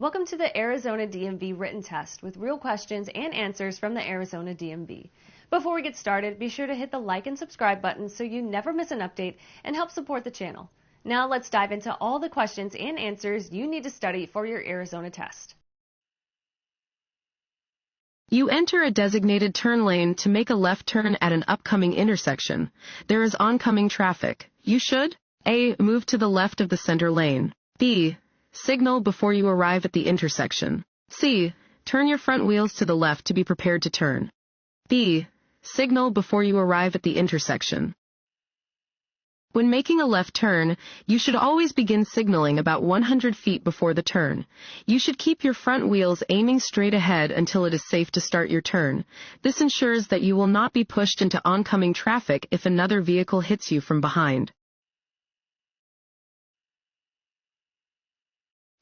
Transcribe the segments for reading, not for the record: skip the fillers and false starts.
Welcome to the Arizona DMV Written Test with real questions and answers from the Arizona DMV. Before we get started, be sure to hit the like and subscribe button so you never miss an update and help support the channel. Now let's dive into all the questions and answers you need to study for your Arizona test. You enter a designated turn lane to make a left turn at an upcoming intersection. There is oncoming traffic. You should A. Move to the left of the center lane. B. Signal before you arrive at the intersection. C. Turn your front wheels to the left to be prepared to turn. D. Signal before you arrive at the intersection. When making a left turn, you should always begin signaling about 100 feet before the turn. You should keep your front wheels aiming straight ahead until it is safe to start your turn. This ensures that you will not be pushed into oncoming traffic if another vehicle hits you from behind.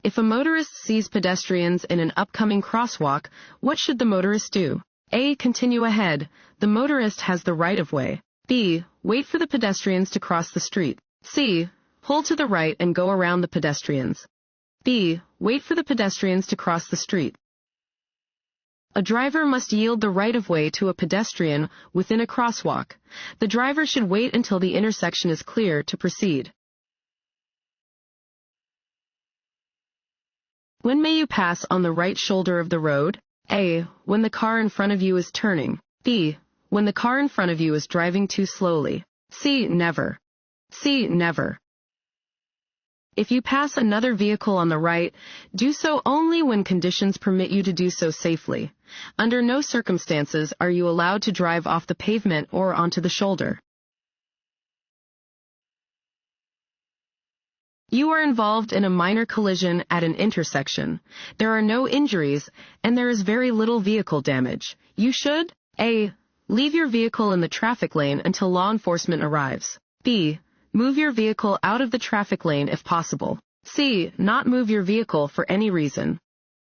If a motorist sees pedestrians in an upcoming crosswalk, what should the motorist do? A. Continue ahead. The motorist has the right-of-way. B. Wait for the pedestrians to cross the street. C. Pull to the right and go around the pedestrians. B. Wait for the pedestrians to cross the street. A driver must yield the right-of-way to a pedestrian within a crosswalk. The driver should wait until the intersection is clear to proceed. When may you pass on the right shoulder of the road? A. When the car in front of you is turning. B. When the car in front of you is driving too slowly. C. Never. C. Never. If you pass another vehicle on the right, do so only when conditions permit you to do so safely. Under no circumstances are you allowed to drive off the pavement or onto the shoulder. You are involved in a minor collision at an intersection. There are no injuries, and there is very little vehicle damage. You should A. Leave your vehicle in the traffic lane until law enforcement arrives. B. Move your vehicle out of the traffic lane if possible. C. Not move your vehicle for any reason.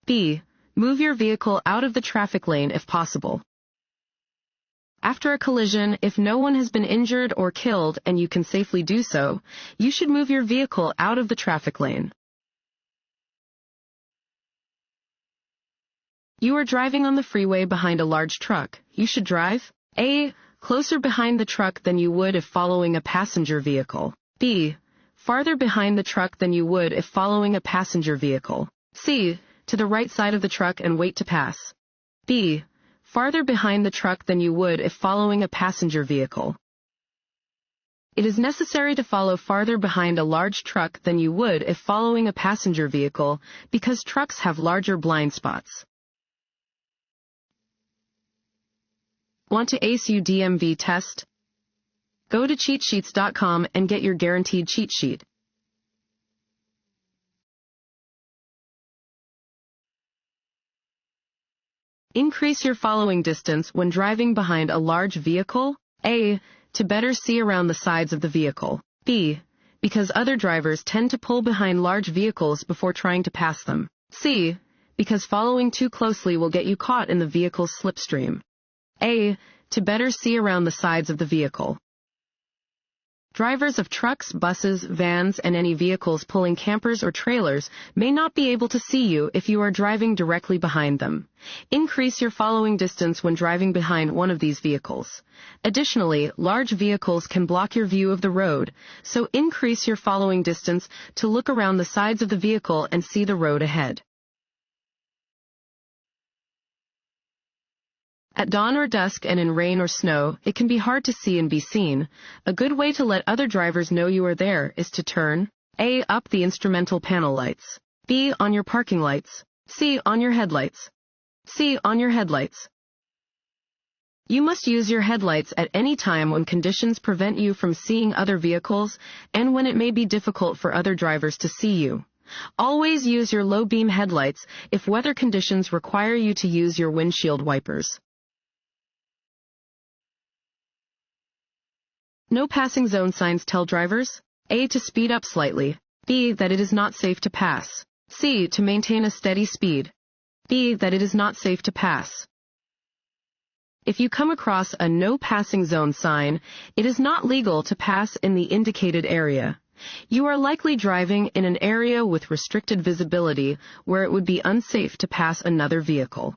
B. Move your vehicle out of the traffic lane if possible. After a collision, if no one has been injured or killed and you can safely do so, you should move your vehicle out of the traffic lane. You are driving on the freeway behind a large truck. You should drive A. Closer behind the truck than you would if following a passenger vehicle. B. Farther behind the truck than you would if following a passenger vehicle. C. To the right side of the truck and wait to pass. B. Farther behind the truck than you would if following a passenger vehicle. It is necessary to follow farther behind a large truck than you would if following a passenger vehicle because trucks have larger blind spots. Want to ace your DMV test? Go to cheatsheets.com and get your guaranteed cheat sheet. Increase your following distance when driving behind a large vehicle. A. To better see around the sides of the vehicle. B. Because other drivers tend to pull behind large vehicles before trying to pass them. C. Because following too closely will get you caught in the vehicle's slipstream. A. To better see around the sides of the vehicle. Drivers of trucks, buses, vans, and any vehicles pulling campers or trailers may not be able to see you if you are driving directly behind them. Increase your following distance when driving behind one of these vehicles. Additionally, large vehicles can block your view of the road, so increase your following distance to look around the sides of the vehicle and see the road ahead. At dawn or dusk and in rain or snow, it can be hard to see and be seen. A good way to let other drivers know you are there is to turn A. Up the instrumental panel lights. B. On your parking lights. C. On your headlights. C. On your headlights. You must use your headlights at any time when conditions prevent you from seeing other vehicles and when it may be difficult for other drivers to see you. Always use your low-beam headlights if weather conditions require you to use your windshield wipers. No passing zone signs tell drivers A. To speed up slightly. B. That it is not safe to pass. C. To maintain a steady speed. D. That it is not safe to pass. If you come across a no passing zone sign, it is not legal to pass in the indicated area. You are likely driving in an area with restricted visibility where it would be unsafe to pass another vehicle.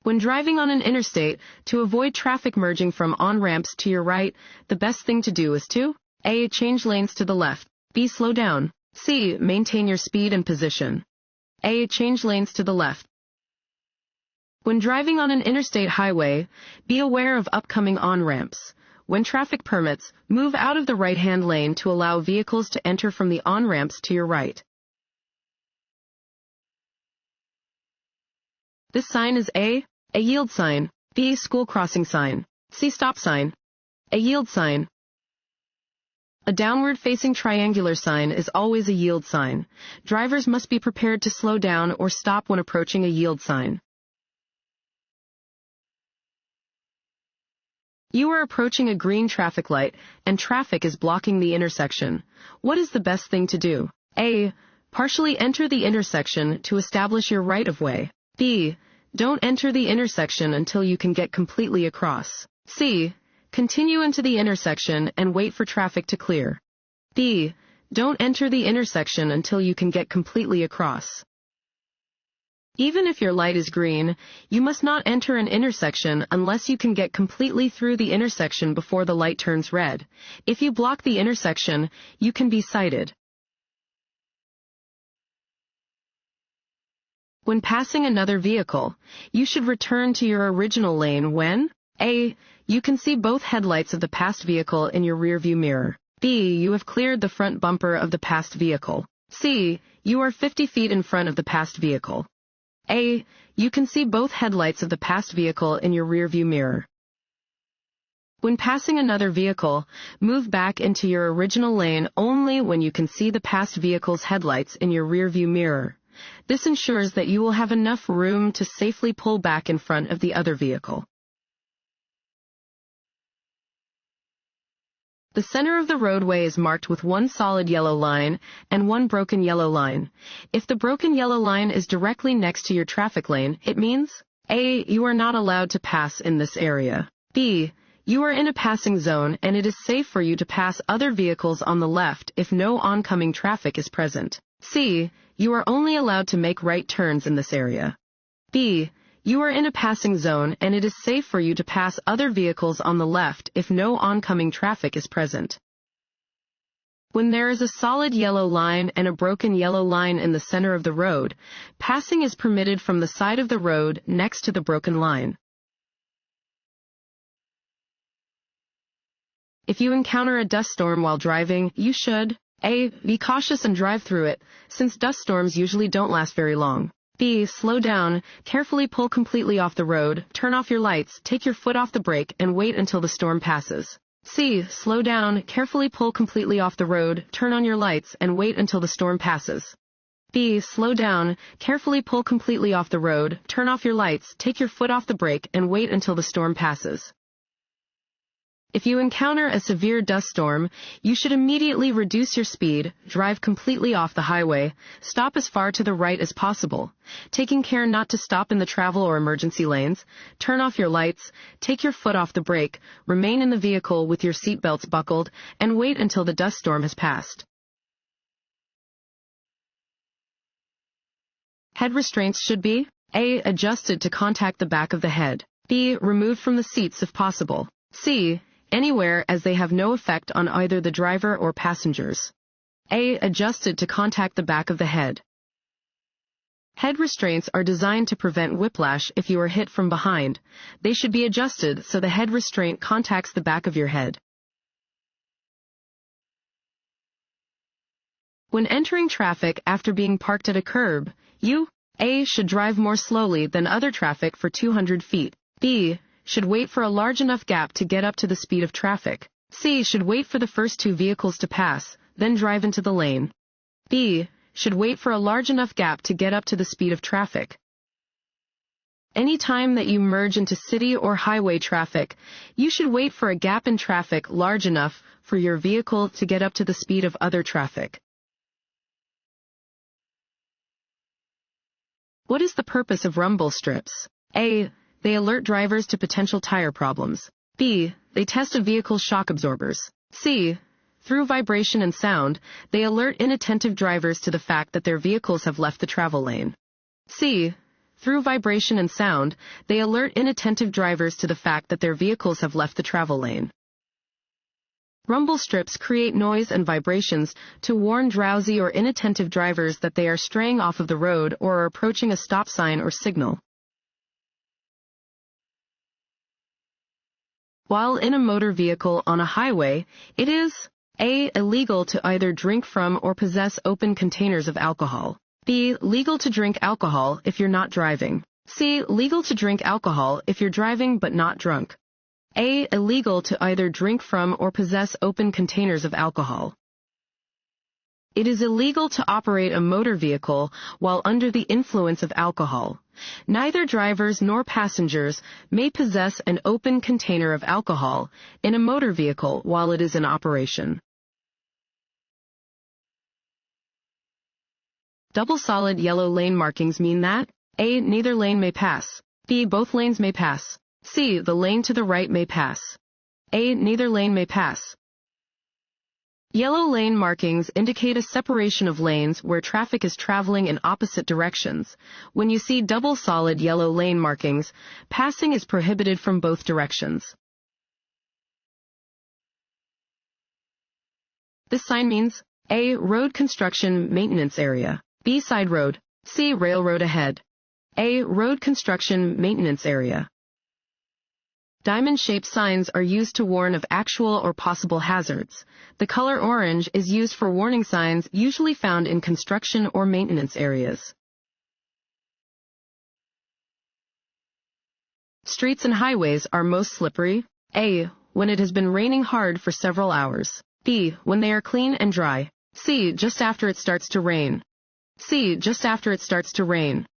When driving on an interstate, to avoid traffic merging from on-ramps to your right, the best thing to do is to A. Change lanes to the left. B. Slow down. C. Maintain your speed and position. A. Change lanes to the left. When driving on an interstate highway, be aware of upcoming on-ramps. When traffic permits, move out of the right-hand lane to allow vehicles to enter from the on-ramps to your right. This sign is A yield sign, B. School crossing sign, C. Stop sign. A yield sign. A downward-facing triangular sign is always a yield sign. Drivers must be prepared to slow down or stop when approaching a yield sign. You are approaching a green traffic light, and traffic is blocking the intersection. What is the best thing to do? A. Partially enter the intersection to establish your right-of-way. B. Don't enter the intersection until you can get completely across. C. Continue into the intersection and wait for traffic to clear. D. Don't enter the intersection until you can get completely across. Even if your light is green, you must not enter an intersection unless you can get completely through the intersection before the light turns red. If you block the intersection, you can be cited. When passing another vehicle, you should return to your original lane when A. You can see both headlights of the passed vehicle in your rearview mirror. B. You have cleared the front bumper of the passed vehicle. C. You are 50 feet in front of the passed vehicle. A. You can see both headlights of the passed vehicle in your rearview mirror. When passing another vehicle, move back into your original lane only when you can see the passed vehicle's headlights in your rearview mirror. This ensures that you will have enough room to safely pull back in front of the other vehicle. The center of the roadway is marked with one solid yellow line and one broken yellow line. If the broken yellow line is directly next to your traffic lane, it means A. You are not allowed to pass in this area. B. You are in a passing zone and it is safe for you to pass other vehicles on the left if no oncoming traffic is present. C. You are only allowed to make right turns in this area. B. You are in a passing zone and it is safe for you to pass other vehicles on the left if no oncoming traffic is present. When there is a solid yellow line and a broken yellow line in the center of the road, passing is permitted from the side of the road next to the broken line. If you encounter a dust storm while driving, you should A. Be cautious and drive through it, since dust storms usually don't last very long. B. Slow down, carefully pull completely off the road, turn off your lights, take your foot off the brake, and wait until the storm passes. C. Slow down, carefully pull completely off the road, turn on your lights, and wait until the storm passes. B. Slow down, carefully pull completely off the road, turn off your lights, take your foot off the brake, and wait until the storm passes. If you encounter a severe dust storm, you should immediately reduce your speed, drive completely off the highway, stop as far to the right as possible, taking care not to stop in the travel or emergency lanes, turn off your lights, take your foot off the brake, remain in the vehicle with your seatbelts buckled, and wait until the dust storm has passed. Head restraints should be A. Adjusted to contact the back of the head. B. Removed from the seats if possible. C. Anywhere as they have no effect on either the driver or passengers. A. Adjusted to contact the back of the head. Head restraints are designed to prevent whiplash if you are hit from behind. They should be adjusted so the head restraint contacts the back of your head. When entering traffic after being parked at a curb, you A. should drive more slowly than other traffic for 200 feet. B. should wait for a large enough gap to get up to the speed of traffic. C. should wait for the first two vehicles to pass, then drive into the lane. B. should wait for a large enough gap to get up to the speed of traffic. Any time that you merge into city or highway traffic, you should wait for a gap in traffic large enough for your vehicle to get up to the speed of other traffic. What is the purpose of rumble strips? A. They alert drivers to potential tire problems. B. They test a vehicle's shock absorbers. C. Through vibration and sound, they alert inattentive drivers to the fact that their vehicles have left the travel lane. C. Through vibration and sound, they alert inattentive drivers to the fact that their vehicles have left the travel lane. Rumble strips create noise and vibrations to warn drowsy or inattentive drivers that they are straying off of the road or are approaching a stop sign or signal. While in a motor vehicle on a highway, it is A. Illegal to either drink from or possess open containers of alcohol. B. Legal to drink alcohol if you're not driving. C. Legal to drink alcohol if you're driving but not drunk. A. Illegal to either drink from or possess open containers of alcohol. It is illegal to operate a motor vehicle while under the influence of alcohol. Neither drivers nor passengers may possess an open container of alcohol in a motor vehicle while it is in operation. Double solid yellow lane markings mean that A. Neither lane may pass. B. Both lanes may pass. C. The lane to the right may pass. A. Neither lane may pass. Yellow lane markings indicate a separation of lanes where traffic is traveling in opposite directions. When you see double solid yellow lane markings, passing is prohibited from both directions. This sign means A. Road construction maintenance area. B. Side road. C. Railroad ahead. A. Road construction maintenance area. Diamond-shaped signs are used to warn of actual or possible hazards. The color orange is used for warning signs usually found in construction or maintenance areas. Streets and highways are most slippery. A. When it has been raining hard for several hours. B. When they are clean and dry. C. Just after it starts to rain. C. Just after it starts to rain.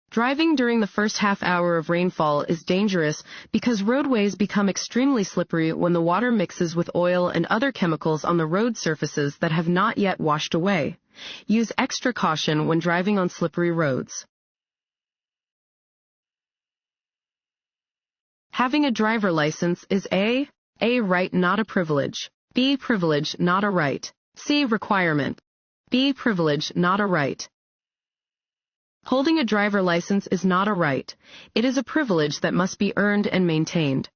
Driving during the first half hour of rainfall is dangerous because roadways become extremely slippery when the water mixes with oil and other chemicals on the road surfaces that have not yet washed away. Use extra caution when driving on slippery roads. Having a driver license is A. Right, not a privilege. B. Privilege, not a right. C. Requirement. B. Privilege, not a right. Holding a driver license is not a right. It is a privilege that must be earned and maintained.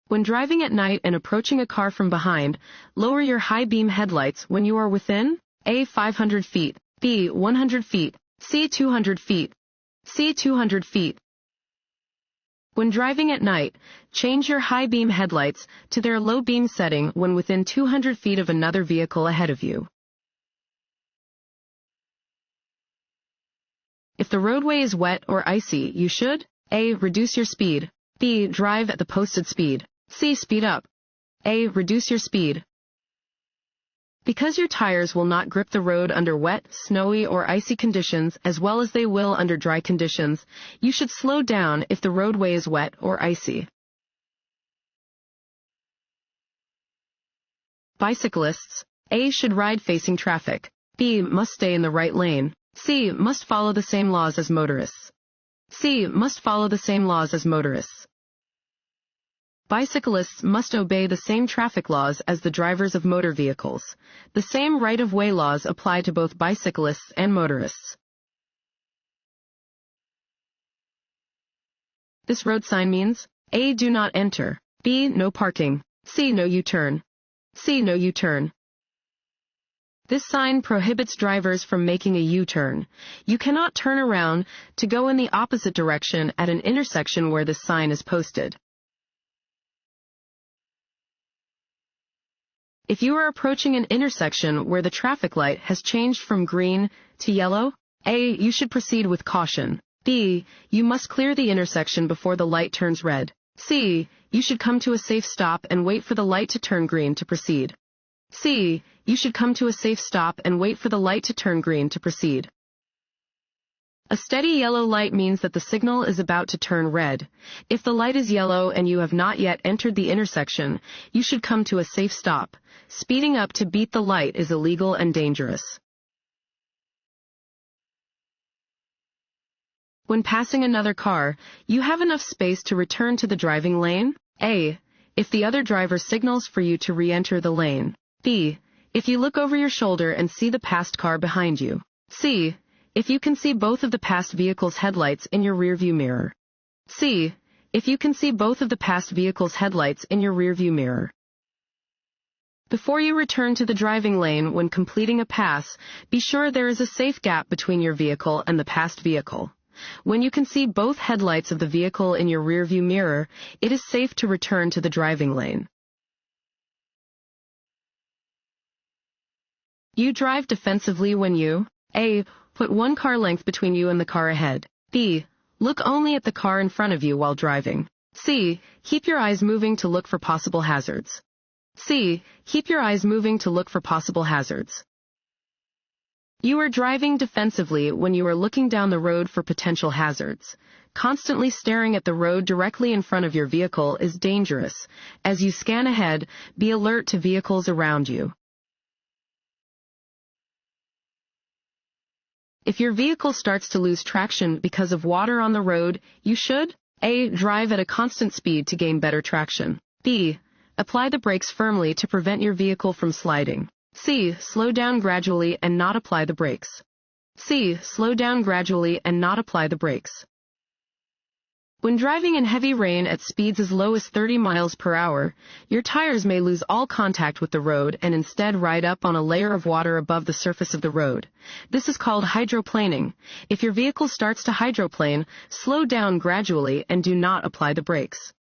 When driving at night and approaching a car from behind, lower your high beam headlights when you are within A. 500 feet, B. 100 feet, C. 200 feet, C. 200 feet. When driving at night, change your high beam headlights to their low beam setting when within 200 feet of another vehicle ahead of you. If the roadway is wet or icy, you should A. Reduce your speed. B. Drive at the posted speed. C. Speed up. A. Reduce your speed. Because your tires will not grip the road under wet, snowy, or icy conditions as well as they will under dry conditions, you should slow down if the roadway is wet or icy. Bicyclists, A. Should ride facing traffic. B. Must stay in the right lane. C. Must follow the same laws as motorists. C. Must follow the same laws as motorists. Bicyclists must obey the same traffic laws as the drivers of motor vehicles. The same right-of-way laws apply to both bicyclists and motorists. This road sign means A. Do not enter. B. No parking. C. No U-turn. C. No U-turn. This sign prohibits drivers from making a U-turn. You cannot turn around to go in the opposite direction at an intersection where this sign is posted. If you are approaching an intersection where the traffic light has changed from green to yellow, A. You should proceed with caution. B. You must clear the intersection before the light turns red. C. You should come to a safe stop and wait for the light to turn green to proceed. C. You should come to a safe stop and wait for the light to turn green to proceed. A steady yellow light means that the signal is about to turn red. If the light is yellow and you have not yet entered the intersection, you should come to a safe stop. Speeding up to beat the light is illegal and dangerous. When passing another car, you have enough space to return to the driving lane? A. If the other driver signals for you to re-enter the lane. B. If you look over your shoulder and see the passed car behind you. C. If you can see both of the passed vehicle's headlights in your rearview mirror. C. If you can see both of the passed vehicle's headlights in your rearview mirror. Before you return to the driving lane when completing a pass, be sure there is a safe gap between your vehicle and the passed vehicle. When you can see both headlights of the vehicle in your rearview mirror, it is safe to return to the driving lane. You drive defensively when you A. Put one car length between you and the car ahead. B. Look only at the car in front of you while driving. C. Keep your eyes moving to look for possible hazards. C. Keep your eyes moving to look for possible hazards. You are driving defensively when you are looking down the road for potential hazards. Constantly staring at the road directly in front of your vehicle is dangerous. As you scan ahead, be alert to vehicles around you. If your vehicle starts to lose traction because of water on the road, you should A. Drive at a constant speed to gain better traction. B. Apply the brakes firmly to prevent your vehicle from sliding. C. Slow down gradually and not apply the brakes. C. Slow down gradually and not apply the brakes. When driving in heavy rain at speeds as low as 30 miles per hour, your tires may lose all contact with the road and instead ride up on a layer of water above the surface of the road. This is called hydroplaning. If your vehicle starts to hydroplane, slow down gradually and do not apply the brakes.